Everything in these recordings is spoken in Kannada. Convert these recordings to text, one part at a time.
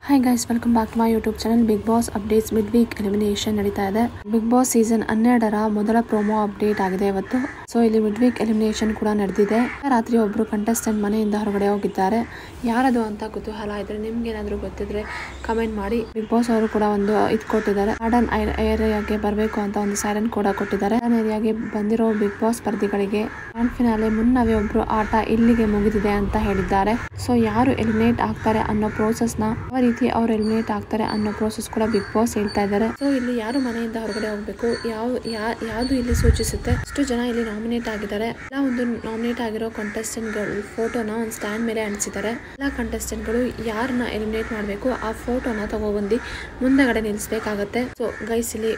Hi guys, welcome back to my YouTube channel. Bigg Boss updates mid week elimination ನಡೀತಾ ಇದೆ. ಬಿಗ್ ಬಾಸ್ ಸೀಸನ್ 12ರ ಮೊದಲ ಪ್ರೋಮೋ ಅಪ್ಡೇಟ್ ಆಗಿದೆ ಇವತ್ತು. ಸೊ ಇಲ್ಲಿ ಮಿಡ್ ವೀಕ್ ಎಲಿಮಿನೇಷನ್ ಕೂಡ ನಡೆದಿದೆ. ರಾತ್ರಿ ಒಬ್ರು ಕಂಟೆಸ್ಟೆಂಟ್ ಮನೆಯಿಂದ ಹೊರಗಡೆ ಹೋಗಿದ್ದಾರೆ. ಯಾರದು ಅಂತ ಕುತೂಹಲ ಇದ್ರೆ ನಿಮ್ಗೆ ಏನಾದ್ರು ಗೊತ್ತಿದ್ರೆ ಕಮೆಂಟ್ ಮಾಡಿ. ಬಿಗ್ ಬಾಸ್ ಅವರು ಕೂಡ ಒಂದು ಇದು ಕೊಟ್ಟಿದ್ದಾರೆ. ಗಾರ್ಡನ್ ಏರಿಯಾಗೆ ಬರಬೇಕು ಅಂತ ಒಂದು ಸೈರನ್ ಕೂಡ ಕೊಟ್ಟಿದ್ದಾರೆ. ಗಾರ್ಡನ್ ಏರಿಯಾಗೆ ಬಂದಿರೋ ಬಿಗ್ ಬಾಸ್ ಸ್ಪರ್ಧಿಗಳಿಗೆ ಗ್ರ್ಯಾಂಡ್ ಫಿನಾಲೆ ಮುನ್ನವೇ ಒಬ್ರು ಆಟ ಇಲ್ಲಿಗೆ ಮುಗಿದಿದೆ ಅಂತ ಹೇಳಿದ್ದಾರೆ. ಸೊ ಯಾರು ಎಲಿಮಿನೇಟ್ ಆಗ್ತಾರೆ ಅನ್ನೋ ಪ್ರೋಸೆಸ್ ನ ಯಾವ ರೀತಿ ಅವ್ರು ಎಲಿಮಿನೇಟ್ ಆಗ್ತಾರೆ ಅನ್ನೋ ಪ್ರೋಸೆಸ್ ಕೂಡ ಬಿಗ್ ಬಾಸ್ ಹೇಳ್ತಾ ಇದ್ದಾರೆ. ಸೊ ಇಲ್ಲಿ ಯಾರು ಮನೆಯಿಂದ ಹೊರಗಡೆ ಹೋಗ್ಬೇಕು, ಯಾವ್ದು ಇಲ್ಲಿ ಸೂಚಿಸುತ್ತೆ. ಎಷ್ಟು ಜನ ಇಲ್ಲಿ ನಾಮಿನೇಟ್ ಆಗಿದ್ದಾರೆ. ಎಲ್ಲ ಒಂದು ನಾಮಿನೇಟ್ ಆಗಿರೋ ಕಂಟೆಸ್ಟೆಂಟ್ ಗಳು ಫೋಟೋನ ಒಂದು ಸ್ಟ್ಯಾಂಡ್ ಮೇಲೆ ಅಂಟಿಸಿದ್ದಾರೆ. ಎಲ್ಲ ಕಂಟೆಸ್ಟೆಂಟ್ ಗಳು ಯಾರನ್ನ ಎಲಿಮಿನೇಟ್ ಮಾಡಬೇಕು ಆ ಫೋಟೋನ ತಗೊಬಂದು ಮುಂದೆಗಡೆ ನಿಲ್ಲಿಸಬೇಕಾಗತ್ತೆ. ಸೊ ಗೈಸ್, ಇಲ್ಲಿ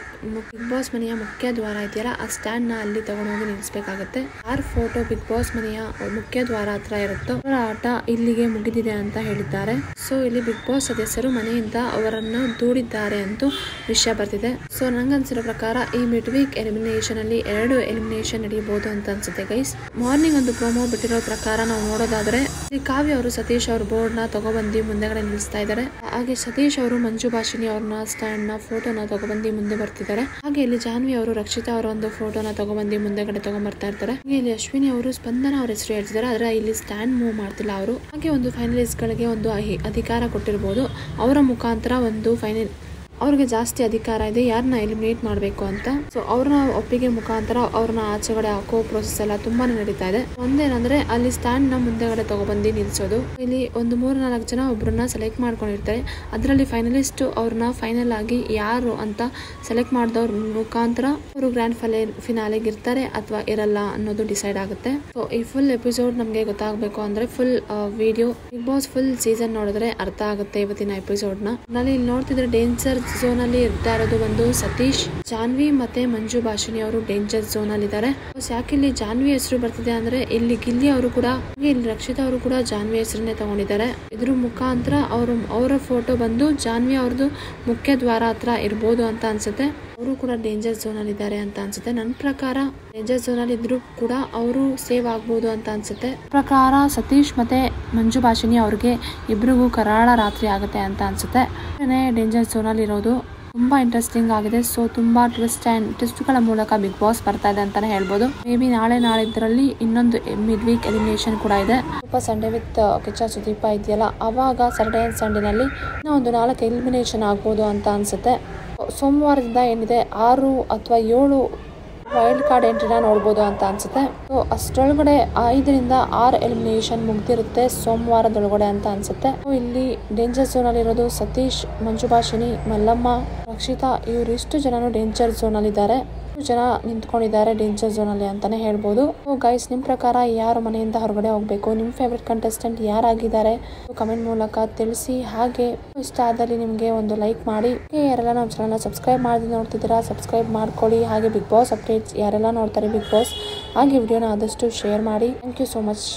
ಬಿಗ್ ಬಾಸ್ ಮನೆಯ ಮುಖ್ಯ ದ್ವಾರ ಇದೆಯಲ್ಲ, ಆ ಸ್ಟ್ಯಾಂಡ್ ನ ಅಲ್ಲಿ ತಗೊಂಡೋಗಿ ನಿಲ್ಲಿಸಬೇಕಾಗತ್ತೆ. ಯಾರ ಫೋಟೋ ಬಿಗ್ ಬಾಸ್ ಮನೆಯ ಮುಖ್ಯ ದ್ವಾರ ಹತ್ರ ಇರುತ್ತೋ ಅವರ ಆಟ ಇಲ್ಲಿಗೆ ಮುಗಿದಿದೆ ಅಂತ ಹೇಳಿದ್ದಾರೆ. ಸೊ ಇಲ್ಲಿ ಬಿಗ್ ಬಾಸ್ ಸದಸ್ಯರು ಮನೆಯಿಂದ ಅವರನ್ನು ದೂಡಿದ್ದಾರೆ ಅಂತ ವಿಷಯ ಬರ್ತಿದೆ. ಸೊ ನಂಗನ್ಸಿರೋ ಪ್ರಕಾರ ಈ ಮಿಡ್ ವೀಕ್ ಎಲಿಮಿನೇಷನ್ ಅಲ್ಲಿ 2 ಎಲಿಮಿನೇಷನ್ ನಡೆಯಬಹುದು ಅಂತ ಅನ್ಸುತ್ತೆ ಗೈಸ್. ಮಾರ್ನಿಂಗ್ ಒಂದು ಪ್ರೋಮೋ ಬಿಟ್ಟಿರೋ ಪ್ರಕಾರ ನಾವು ನೋಡೋದಾದ್ರೆ ಇಲ್ಲಿ ಕಾವ್ಯ ಅವರು ಸತೀಶ್ ಅವ್ರ ಬೋರ್ಡ್ ನ ತಗೊಬಂದು ಮುಂದೆಗಡೆ ನಿಲ್ಲಿಸ್ತಾ ಇದ್ದಾರೆ. ಹಾಗೆ ಸತೀಶ್ ಅವರು ಮಂಜು ಭಾಷಿಣಿ ಅವ್ರನ್ನ ಸ್ಟ್ಯಾಂಡ್ ನ ಫೋಟೋನ ತಗೊಬಂದು ಮುಂದೆ ಬರ್ತಿದ್ದಾರೆ. ಹಾಗೆ ಇಲ್ಲಿ ಜಾನ್ವಿ ಅವರು ರಕ್ಷಿತಾ ಅವರ ಒಂದು ಫೋಟೋನ ತಗೊಬಂದು ಮುಂದೆಗಡೆ ತಗೊಂಡ್ಬರ್ತಾ ಇರ್ತಾರೆ. ಹಾಗೆ ಇಲ್ಲಿ ಅಶ್ವಿನಿ ಅವರು ಸ್ಪಂದನ ಅವ್ರ ಹೆಸರು ಹೇಳ್ತಿದ್ದಾರೆ, ಆದ್ರೆ ಇಲ್ಲಿ ಸ್ಟ್ಯಾಂಡ್ ಮೂವ್ ಮಾಡ್ತಿಲ್ಲ ಅವರು. ಹಾಗೆ ಒಂದು ಫೈನಲಿಸ್ಟ್ ಗಳಿಗೆ ಒಂದು ಅಧಿಕಾರ ಕೊಟ್ಟಿರಬಹುದು. ಅವರ ಮುಖಾಂತರ ಒಂದು ಅವ್ರಿಗೆ ಜಾಸ್ತಿ ಅಧಿಕಾರ ಇದೆ ಯಾರನ್ನ ಎಲಿಮಿನೇಟ್ ಮಾಡಬೇಕು ಅಂತ. ಸೊ ಅವ್ರನ್ನ ಒಪ್ಪಿಗೆ ಮುಖಾಂತರ ಅವ್ರನ್ನ ಆಚೆಗಡೆ ಹಾಕೋ ಪ್ರೋಸೆಸ್ ಎಲ್ಲ ತುಂಬಾನೇ ನಡೀತಾ ಇದೆ. ಒಂದೇನಂದ್ರೆ ಅಲ್ಲಿ ಸ್ಟ್ಯಾಂಡ್ ನ ಮುಂದೆಗಡೆ ತಗೊಬಂದು ನಿಲ್ಸೋದು. ಇಲ್ಲಿ ಒಂದು 3-4 ಜನ ಒಬ್ರನ್ನ ಸೆಲೆಕ್ಟ್ ಮಾಡ್ಕೊಂಡಿರ್ತಾರೆ. ಅದರಲ್ಲಿ ಫೈನಲಿಸ್ಟ್ ಅವ್ರನ್ನ ಫೈನಲ್ ಆಗಿ ಯಾರು ಅಂತ ಸೆಲೆಕ್ಟ್ ಮಾಡಿದವ್ರ ಮುಖಾಂತರ ಅವರು ಗ್ರ್ಯಾಂಡ್ ಫಿನಾಲೆಗೆ ಇರ್ತಾರೆ ಅಥವಾ ಇರಲ್ಲ ಅನ್ನೋದು ಡಿಸೈಡ್ ಆಗುತ್ತೆ. ಸೊ ಈ ಫುಲ್ ಎಪಿಸೋಡ್ ನಮ್ಗೆ ಗೊತ್ತಾಗಬೇಕು ಅಂದ್ರೆ full video Bigg Boss full season ನೋಡಿದ್ರೆ ಅರ್ಥ ಆಗುತ್ತೆ ಇವತ್ತಿನ ಎಪಿಸೋಡ್ ನ. ನಾನು ಇಲ್ಲಿ ನೋಡ್ತಿದ್ರೆ ಡೇಂಜರ್ ಝೋನ್ ಅಲ್ಲಿ ಇರ್ತಾ ಇರೋದು ಒಂದು ಸತೀಶ್, ಜಾನ್ವಿ ಮತ್ತೆ ಮಂಜು ಭಾಷಿಣಿ ಅವರು ಡೇಂಜರ್ ಝೋನ್ ಅಲ್ಲಿ ಇದ್ದಾರೆ. ಯಾಕೆ ಇಲ್ಲಿ ಜಾನ್ವಿ ಹೆಸರು ಬರ್ತಿದೆ ಅಂದ್ರೆ ಇಲ್ಲಿ ಗಿಲ್ಲಿ ಅವರು ಕೂಡ ಇಲ್ಲಿ ರಕ್ಷಿತಾ ಅವರು ಕೂಡ ಜಾನ್ವಿ ಹೆಸರನ್ನೇ ತಗೊಂಡಿದ್ದಾರೆ. ಇದ್ರ ಮುಖಾಂತರ ಅವರ ಫೋಟೋ ಬಂದು ಜಾನ್ವಿ ಅವ್ರದ್ದು ಮುಖ್ಯ ದ್ವಾರ ಹತ್ರ ಇರ್ಬೋದು ಅಂತ ಅನ್ಸುತ್ತೆ. ಅವರು ಕೂಡ ಡೇಂಜರ್ ಝೋನ್ ಅಲ್ಲಿ ಇದ್ದಾರೆ ಅಂತ ಅನ್ಸುತ್ತೆ. ನನ್ನ ಪ್ರಕಾರ ಡೇಂಜರ್ ಝೋನ್ ಅಲ್ಲಿ ಇದ್ರು ಕೂಡ ಅವರು ಸೇವ್ ಆಗ್ಬೋದು ಅಂತ ಅನ್ಸುತ್ತೆ. ಪ್ರಕಾರ ಸತೀಶ್ ಮತ್ತೆ ಮಂಜು ಭಾಷಿಣಿ ಅವ್ರಿಗೆ ಇಬ್ರಿಗೂ ಕರಾಳ ರಾತ್ರಿ ಆಗುತ್ತೆ ಅಂತ ಅನ್ಸುತ್ತೆ. ಡೇಂಜರ್ ಝೋನ್ ಅಲ್ಲಿ ಇರೋದು ತುಂಬಾ ಇಂಟ್ರೆಸ್ಟಿಂಗ್ ಆಗಿದೆ. ಸೊ ತುಂಬಾ ಟ್ವಿಸ್ಟ್ಗಳ ಮೂಲಕ ಬಿಗ್ ಬಾಸ್ ಬರ್ತಾ ಇದೆ ಅಂತಾನೆ ಹೇಳ್ಬೋದು. ಮೇ ಬಿ ನಾಳಿದ್ರಲ್ಲಿ ಇನ್ನೊಂದು ಮಿಡ್ ವೀಕ್ ಎಲಿಮಿನೇಷನ್ ಕೂಡ ಇದೆ. Super Sunday with Kichcha Sudeep ಇದೆಯಲ್ಲ, ಅವಾಗ ಸಾಟರ್ಡೆ ಅಂಡ್ ಸಂಡೇನಲ್ಲಿ ಒಂದು 4 ಎಲಿಮಿನೇಷನ್ ಆಗ್ಬೋದು ಅಂತ ಅನ್ಸುತ್ತೆ. ಸೋಮವಾರದಿಂದ ಏನಿದೆ 6 ಅಥವಾ 7 ವೈಲ್ಡ್ ಕಾರ್ಡ್ ಎಂಟ್ರಿನ ನೋಡ್ಬೋದು ಅಂತ ಅನ್ಸುತ್ತೆ. ಸೊ ಅಷ್ಟರೊಳಗಡೆ 5-6 ಎಲಿಮಿನೇಷನ್ ಮುಗ್ದಿರುತ್ತೆ ಸೋಮವಾರದೊಳಗಡೆ ಅಂತ ಅನ್ಸುತ್ತೆ. ಇಲ್ಲಿ ಡೇಂಜರ್ ಝೋನ್ ಅಲ್ಲಿ ಇರೋದು ಸತೀಶ್, ಮಂಜು ಭಾಷಿಣಿ, ಮಲ್ಲಮ್ಮ, ರಕ್ಷಿತಾ, ಇಷ್ಟು ಜನನು ಡೇಂಜರ್ ಝೋನ್ ಅಲ್ಲಿ ಇದ್ದಾರೆ. ಜನ ನಿಂತ್ಕೊಂಡಿದ್ದಾರೆ ಡೇಂಜರ್ ಝೋನ್ ಅಲ್ಲಿ ಅಂತಾನೆ ಹೇಳ್ಬೋದು. ಗೈಸ್, ನಿಮ್ ಪ್ರಕಾರ ಯಾರು ಮನೆಯಿಂದ ಹೊರಗಡೆ ಹೋಗ್ಬೇಕು, ನಿಮ್ ಫೇವ್ರೆಟ್ ಕಂಟೆಸ್ಟೆಂಟ್ ಯಾರಾಗಿದ್ದಾರೆ ಕಮೆಂಟ್ ಮೂಲಕ ತಿಳಿಸಿ. ಹಾಗೆ ಇಷ್ಟ ಆದಲ್ಲಿ ನಿಮ್ಗೆ ಒಂದು ಲೈಕ್ ಮಾಡಿ. ಯಾರೆಲ್ಲ ನಮ್ಮ ಚಾನಲ್ ಸಬ್ಸ್ಕ್ರೈಬ್ ಮಾಡಿ ನೋಡ್ತಿದ್ದೀರಾ ಸಬ್ಸ್ಕ್ರೈಬ್ ಮಾಡ್ಕೊಳ್ಳಿ. ಹಾಗೆ ಬಿಗ್ ಬಾಸ್ ಅಪ್ಡೇಟ್ಸ್ ಯಾರೆಲ್ಲ ನೋಡ್ತಾರೆ ಬಿಗ್ ಬಾಸ್ ಹಾಗೆ ವಿಡಿಯೋನ ಆದಷ್ಟು ಶೇರ್ ಮಾಡಿ. Thank you so much.